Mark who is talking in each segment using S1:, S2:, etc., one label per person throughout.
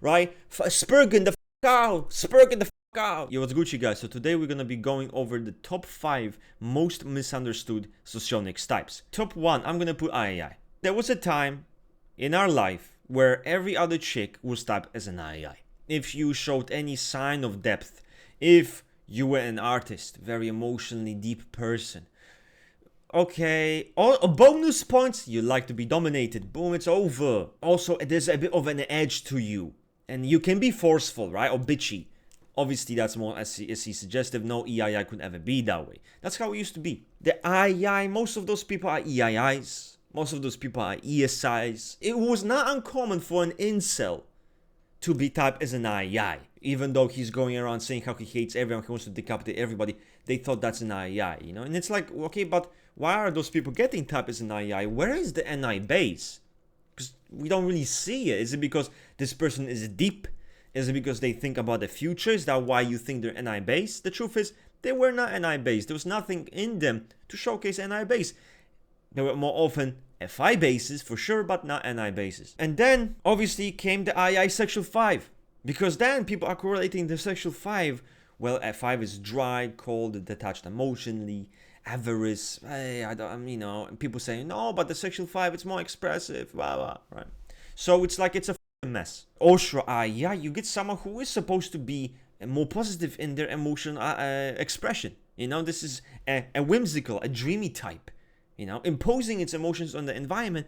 S1: right? Spurgen the out, Spurgen the out. Yo, what's Gucci, guys? So today we're gonna be going over the top 5 most misunderstood Socionics types. Top 1, I'm gonna put IAI. There was a time in our life where every other chick was typed as an IAI. If you showed any sign of depth, if you were an artist, very emotionally deep person, okay, all bonus points, you like to be dominated, boom, it's over. Also, there's a bit of an edge to you, and you can be forceful, right, or bitchy. Obviously, that's more SC suggestive. No EII could ever be that way. That's how it used to be. The II, most of those people are EIIs. Most of those people are ESIs. It was not uncommon for an incel to be typed as an II. Even though he's going around saying how he hates everyone, he wants to decapitate everybody, they thought that's an II, you know? And it's like, okay, but why are those people getting typed as an II? Where is the NI base? Because we don't really see it. Is it because this person is deep? Is it because they think about the future? Is that why you think they're NI based? The truth is, they were not NI based. There was nothing in them to showcase NI base. They were more often FI bases for sure, but not NI bases. And then obviously came the II sexual 5. Because then people are correlating the sexual 5. Well, F5 is dry, cold, detached emotionally, avarice. Hey, and people say, no, but the sexual 5, it's more expressive, blah, blah, right? So it's like it's a mess. Oshra, yeah, you get someone who is supposed to be more positive in their emotional expression. You know, this is a whimsical, a dreamy type. You know, imposing its emotions on the environment,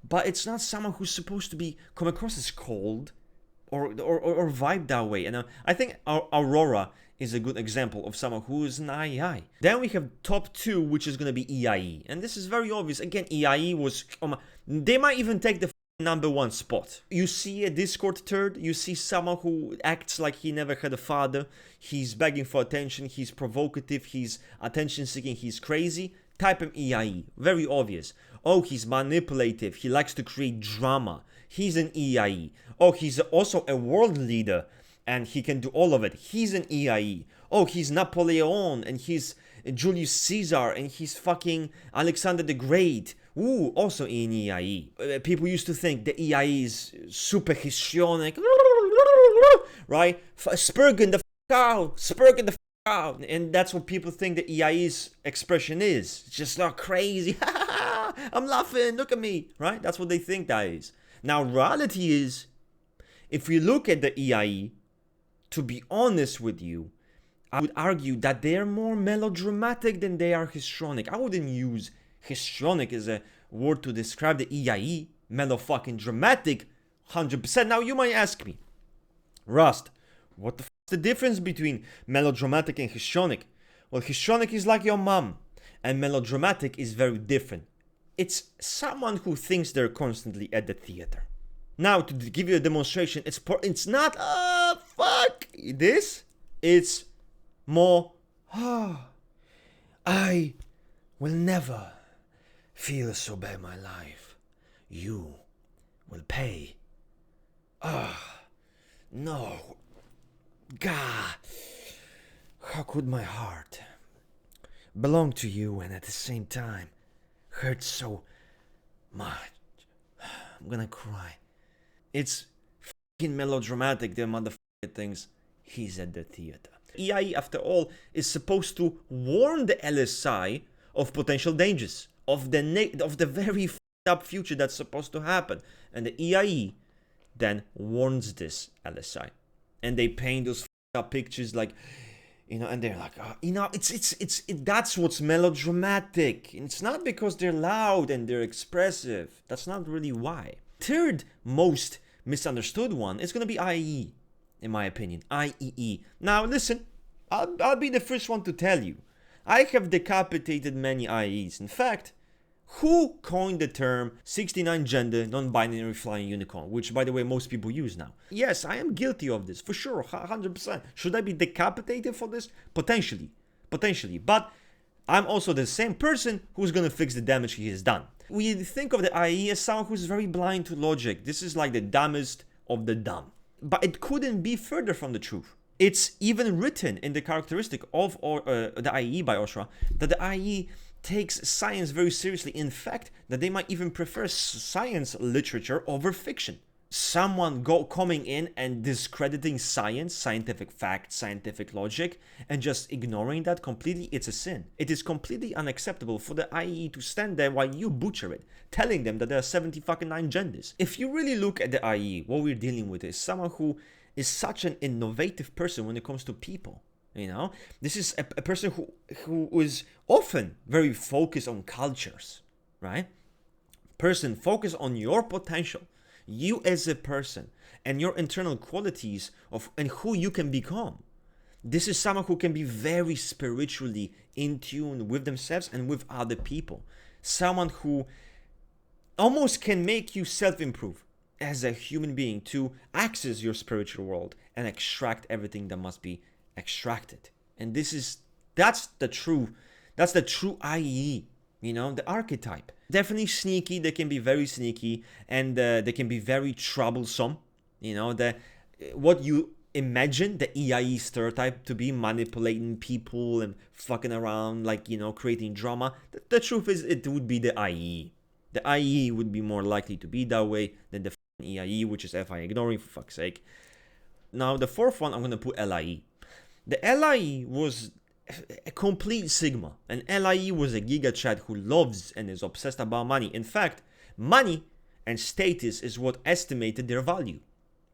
S1: but it's not someone who's supposed to be come across as cold or vibe that way. And I think Aurora is a good example of someone who is an IEI. Then we have top 2, which is going to be EIE, and this is very obvious. Again, EIE was they might even take the number 1 spot. You see a Discord turd, you see someone who acts like he never had a father, he's begging for attention, he's provocative, he's attention seeking, he's crazy. Type him EIE, very obvious. Oh, he's manipulative, he likes to create drama, he's an EIE. Oh, he's also a world leader and he can do all of it, he's an EIE. Oh, he's Napoleon and he's Julius Caesar and he's fucking Alexander the Great. Ooh, also in EIE. People used to think the EIE is super histrionic, right? Spurgen the out, Spurgen the out. And that's what people think the EIE's expression is. It's just not crazy. I'm laughing, look at me, right? That's what they think that is. Now, reality is, if we look at the EIE, to be honest with you, I would argue that they are more melodramatic than they are histrionic. I wouldn't use histrionic is a word to describe the EIE. Melo fucking dramatic, 100%. Now you might ask me, Rust, what the f is the difference between melodramatic and histrionic? Well, histrionic is like your mom, and melodramatic is very different. It's someone who thinks they're constantly at the theater. Now, to give you a demonstration, it's not fuck this. It's more I will never feel so bad in my life. You will pay. No. God. How could my heart belong to you and at the same time hurt so much? I'm gonna cry. It's fucking melodramatic, the motherfucker thinks he's at the theater. EIE, after all, is supposed to warn the LSI of potential dangers, of the very f***ed up future that's supposed to happen. And the EIE then warns this LSI. And they paint those f***ed up pictures like, and they're like, that's what's melodramatic. And it's not because they're loud and they're expressive. That's not really why. Third most misunderstood one is going to be IE, in my opinion. IEE. Now listen, I'll be the first one to tell you, I have decapitated many IEs. In fact, who coined the term 69 gender non-binary flying unicorn, which by the way most people use now? Yes, I am guilty of this, for sure, 100%. Should I be decapitated for this? Potentially, but I'm also the same person who's gonna fix the damage he has done. We think of the IE as someone who's very blind to logic. This is like the dumbest of the dumb. But it couldn't be further from the truth. It's even written in the characteristic of the IE by Oshra that the IE takes science very seriously. In fact, that they might even prefer science literature over fiction. someone coming in and discrediting science, scientific facts, scientific logic, and just ignoring that completely, it's a sin. It is completely unacceptable for the IE to stand there while you butcher it, telling them that there are 70 fucking 9 genders. If you really look at the IE, what we're dealing with is someone who is such an innovative person when it comes to people. You know, this is a person who is often very focused on cultures, right? Person focus on your potential, you as a person, and your internal qualities of and who you can become. This is someone who can be very spiritually in tune with themselves and with other people. Someone who almost can make you self-improve as a human being to access your spiritual world and extract everything that must be extracted. And that's the true IE, you know, the archetype. Definitely sneaky, they can be very sneaky, and they can be very troublesome. You know, what you imagine the EIE stereotype to be, manipulating people and fucking around, like, you know, creating drama. The truth is, it would be the IE. The IE would be more likely to be that way than the EIE, which is FI ignoring, for fuck's sake. Now, the fourth one, I'm going to put LIE. The LIE was a complete Sigma. An LIE was a giga chad who loves and is obsessed about money. In fact, money and status is what estimated their value,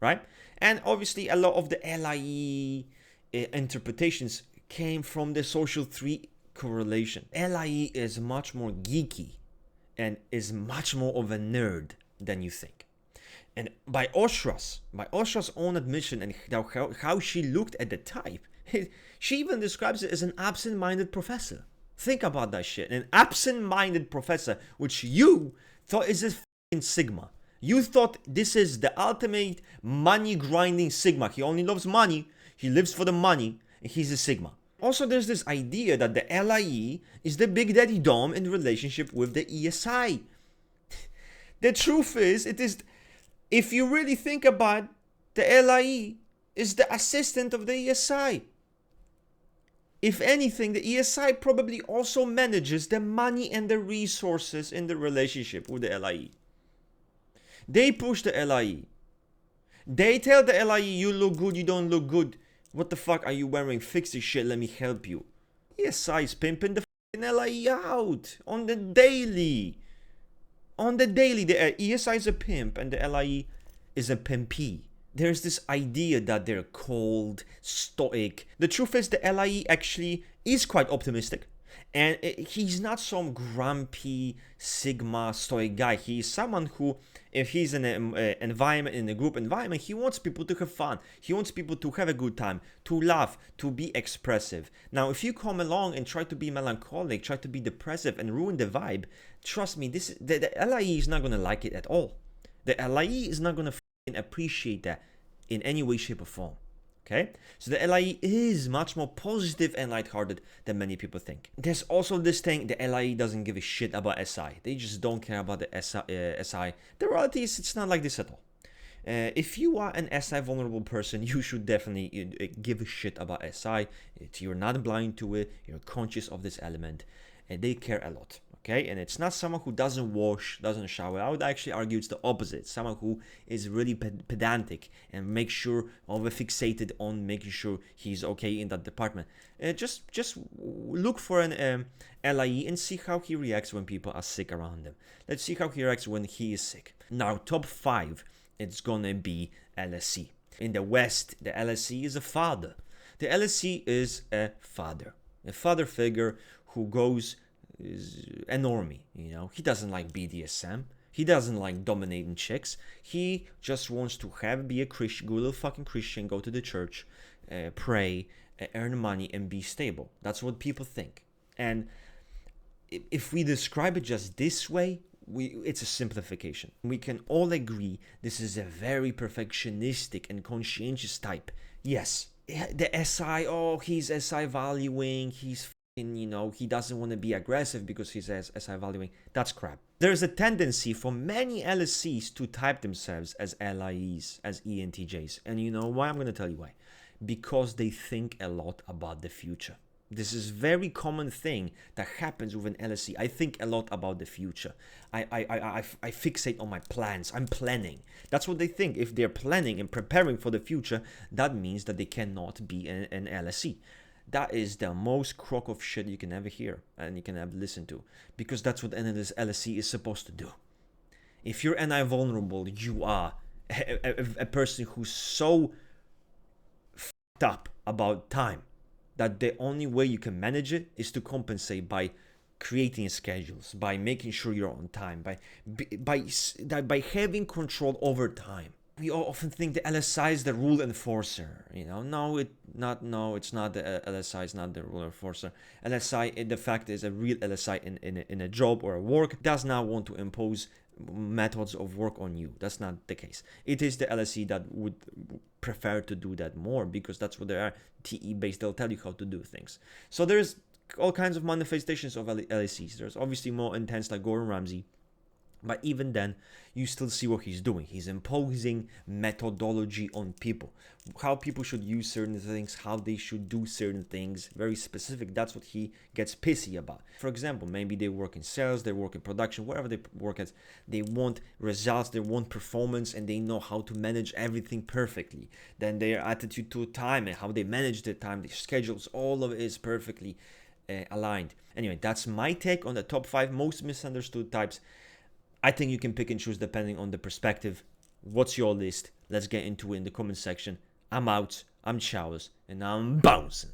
S1: right? And obviously, a lot of the LIE interpretations came from the social 3 correlation. LIE is much more geeky and is much more of a nerd than you think. And by Oshra's own admission and how she looked at the type, she even describes it as an absent-minded professor. Think about that shit. An absent-minded professor, which you thought is a fucking Sigma. You thought this is the ultimate money-grinding Sigma. He only loves money, he lives for the money, and he's a Sigma. Also, there's this idea that the LIE is the Big Daddy Dom in relationship with the ESI. The truth is, if you really think about it, the LIE is the assistant of the ESI. If anything, the ESI probably also manages the money and the resources in the relationship with the LIE. They push the LIE. They tell the LIE, you look good, you don't look good. What the fuck are you wearing? Fix this shit, let me help you. ESI is pimping the fucking LIE out on the daily. On the daily, the ESI is a pimp and the LIE is a pimpy. There's this idea that they're cold, stoic. The truth is the LIE actually is quite optimistic. And he's not some grumpy, Sigma, stoic guy. He's someone who, if he's in an environment, in a group environment, he wants people to have fun. He wants people to have a good time, to laugh, to be expressive. Now, if you come along and try to be melancholic, try to be depressive and ruin the vibe, trust me, the LIE is not going to like it at all. The LIE is not going to appreciate that in any way, shape, or form. Okay, so the LIE is much more positive and lighthearted than many people think. There's also this thing, the LIE doesn't give a shit about SI. They just don't care about the SI. The reality is, it's not like this at all. If you are an SI vulnerable person, you should definitely give a shit about SI. You're not blind to it. You're conscious of this element, and they care a lot. Okay, and it's not someone who doesn't wash, doesn't shower. I would actually argue it's the opposite. Someone who is really pedantic and makes sure, over-fixated on making sure he's okay in that department. Just look for an LIE and see how he reacts when people are sick around him. Let's see how he reacts when he is sick. Now, top 5, it's gonna be LSE. In the West, the LSE is a father. The LSE is a father figure who is a normie, you know. He doesn't like BDSM. He doesn't like dominating chicks. He just wants to be a Christian, good little fucking Christian, go to the church, pray, earn money, and be stable. That's what people think. And if we describe it just this way, it's a simplification. We can all agree this is a very perfectionistic and conscientious type. Yes, the SI, he's SI valuing, he's you know, he doesn't want to be aggressive because he's SI valuing. That's crap. There's a tendency for many LSCs to type themselves as LIEs, as ENTJs. And you know why? I'm going to tell you why. Because they think a lot about the future. This is very common thing that happens with an LSE. I think a lot about the future. I fixate on my plans. I'm planning. That's what they think. If they're planning and preparing for the future, that means that they cannot be an LSE. That is the most crock of shit you can ever hear and you can ever listen to, because that's what an LSE is supposed to do. If you're NI vulnerable, you are a person who's so fucked up about time that the only way you can manage it is to compensate by creating schedules, by making sure you're on time, by having control over time. We all often think the LSI is the rule enforcer. No, it's not. The LSI is not the rule enforcer. LSI, the fact is, a real LSI in a job or a work does not want to impose methods of work on you. That's not the case. It is the LSE that would prefer to do that more, because that's what they are. TE based, they'll tell you how to do things. So there's all kinds of manifestations of LSEs. There's obviously more intense, like Gordon Ramsay. But even then, you still see what he's doing. He's imposing methodology on people. How people should use certain things, how they should do certain things, very specific. That's what he gets pissy about. For example, maybe they work in sales, they work in production, wherever they work at, they want results, they want performance, and they know how to manage everything perfectly. Then their attitude to time and how they manage their time, their schedules, all of it is perfectly aligned. Anyway, that's my take on the top 5 most misunderstood types. I think you can pick and choose depending on the perspective. What's your list? Let's get into it in the comment section. I'm out, I'm Charles, and I'm bouncing.